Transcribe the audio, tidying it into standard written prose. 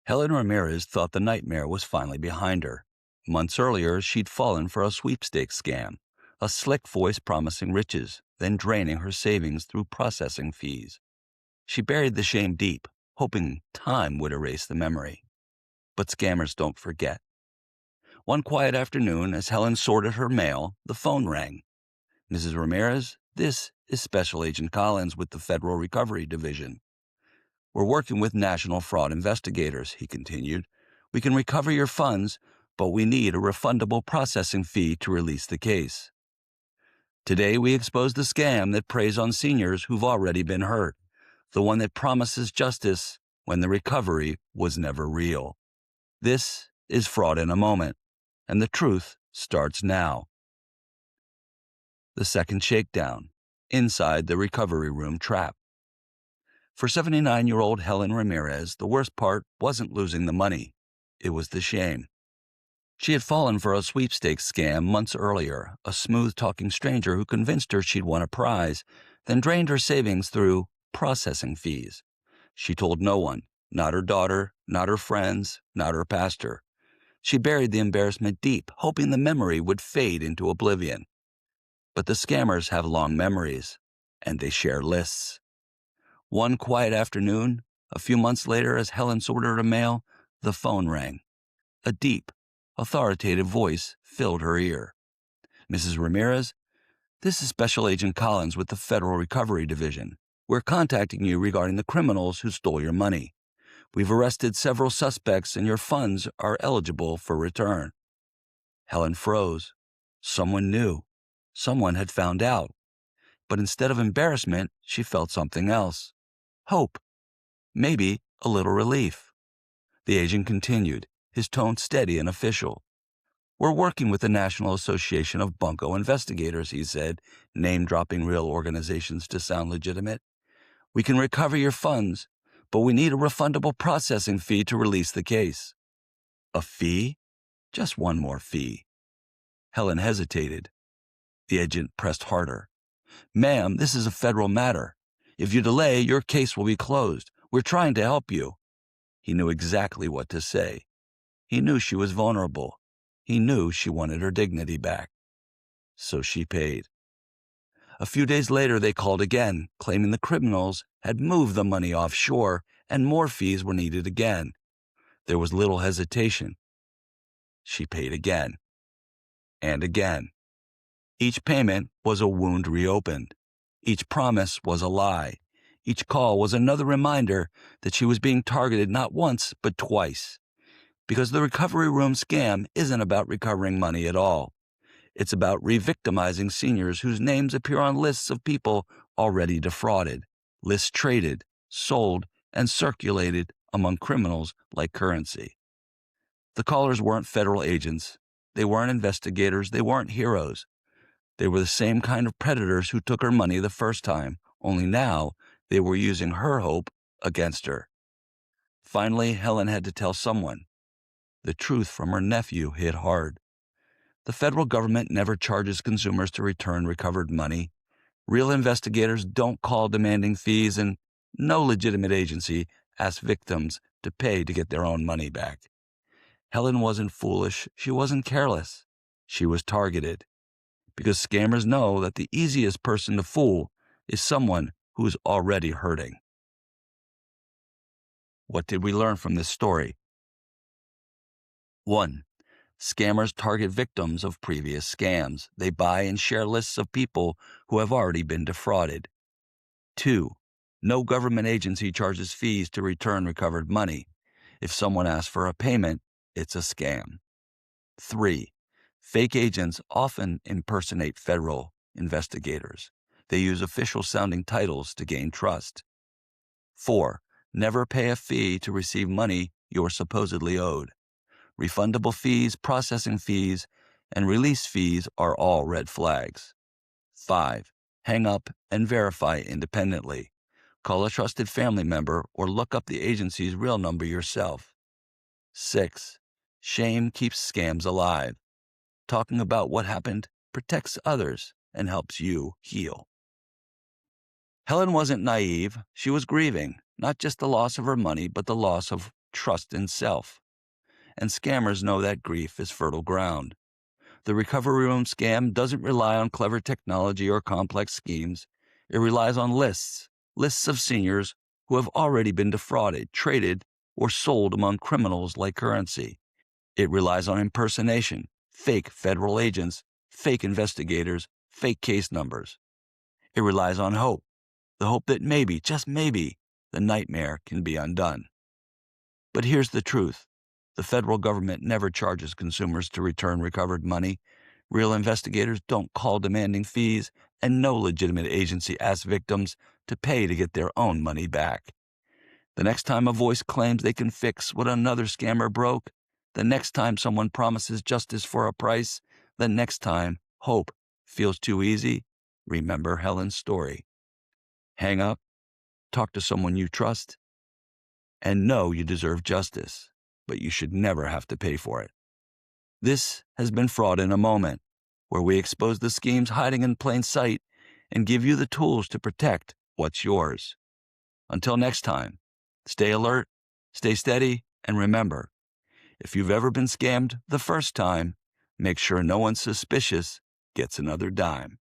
Helen Ramirez thought the nightmare was finally behind her. Months earlier, she'd fallen for a sweepstakes scam, a slick voice promising riches, then draining her savings through processing fees. She buried the shame deep, hoping time would erase the memory. But scammers don't forget. One quiet afternoon, as Helen sorted her mail, the phone rang. "Mrs. Ramirez, this is Special Agent Collins with the Federal Recovery Division. We're working with national fraud investigators," he continued. "We can recover your funds, but we need a refundable processing fee to release the case. Today we expose the scam that preys on seniors who've already been hurt, the one that promises justice when the recovery was never real. This is Fraud in a Moment, and the truth starts now." The second shakedown, inside the recovery room trap. For 79-year-old Helen Ramirez, the worst part wasn't losing the money. It was the shame. She had fallen for a sweepstakes scam months earlier, a smooth-talking stranger who convinced her she'd won a prize, then drained her savings through processing fees. She told no one, not her daughter, not her friends, not her pastor. She buried the embarrassment deep, hoping the memory would fade into oblivion. But the scammers have long memories, and they share lists. One quiet afternoon, a few months later, as Helen sorted her mail, the phone rang. A deep, authoritative voice filled her ear. "Mrs. Ramirez, this is Special Agent Collins with the Federal Recovery Division. We're contacting you regarding the criminals who stole your money. We've arrested several suspects and your funds are eligible for return." Helen froze. Someone knew. Someone had found out. But instead of embarrassment, she felt something else. Hope. Maybe a little relief. The agent continued, his tone steady and official. "We're working with the National Association of Bunco Investigators," he said, name-dropping real organizations to sound legitimate. "We can recover your funds, but we need a refundable processing fee to release the case." A fee? Just one more fee. Helen hesitated. The agent pressed harder. "Ma'am, this is a federal matter. If you delay, your case will be closed. We're trying to help you." He knew exactly what to say. He knew she was vulnerable. He knew she wanted her dignity back. So she paid. A few days later, they called again, claiming the criminals had moved the money offshore and more fees were needed again. There was little hesitation. She paid again. And again. Each payment was a wound reopened. Each promise was a lie. Each call was another reminder that she was being targeted not once, but twice. Because the recovery room scam isn't about recovering money at all. It's about re-victimizing seniors whose names appear on lists of people already defrauded, lists traded, sold, and circulated among criminals like currency. The callers weren't federal agents. They weren't investigators. They weren't heroes. They were the same kind of predators who took her money the first time, only now they were using her hope against her. Finally, Helen had to tell someone. The truth from her nephew hit hard. The federal government never charges consumers to return recovered money. Real investigators don't call demanding fees, and no legitimate agency asks victims to pay to get their own money back. Helen wasn't foolish. She wasn't careless. She was targeted. Because scammers know that the easiest person to fool is someone who is already hurting. What did we learn from this story? 1. Scammers target victims of previous scams. They buy and share lists of people who have already been defrauded. 2. No government agency charges fees to return recovered money. If someone asks for a payment, it's a scam. 3. Fake agents often impersonate federal investigators. They use official-sounding titles to gain trust. 4. Never pay a fee to receive money you're supposedly owed. Refundable fees, processing fees, and release fees are all red flags. 5. Hang up and verify independently. Call a trusted family member or look up the agency's real number yourself. 6. Shame keeps scams alive. Talking about what happened protects others and helps you heal. Helen wasn't naive. She was grieving, not just the loss of her money, but the loss of trust in self. And scammers know that grief is fertile ground. The recovery room scam doesn't rely on clever technology or complex schemes. It relies on lists of seniors who have already been defrauded, traded, or sold among criminals like currency. It relies on impersonation, fake federal agents, fake investigators, fake case numbers. It relies on hope, the hope that maybe, just maybe, the nightmare can be undone. But here's the truth. The federal government never charges consumers to return recovered money. Real investigators don't call demanding fees, and no legitimate agency asks victims to pay to get their own money back. The next time a voice claims they can fix what another scammer broke, the next time someone promises justice for a price, the next time hope feels too easy, remember Helen's story. Hang up, talk to someone you trust, and know you deserve justice, but you should never have to pay for it. This has been Fraud in a Moment, where we expose the schemes hiding in plain sight and give you the tools to protect what's yours. Until next time, stay alert, stay steady, and remember, if you've ever been scammed the first time, make sure no one suspicious gets another dime.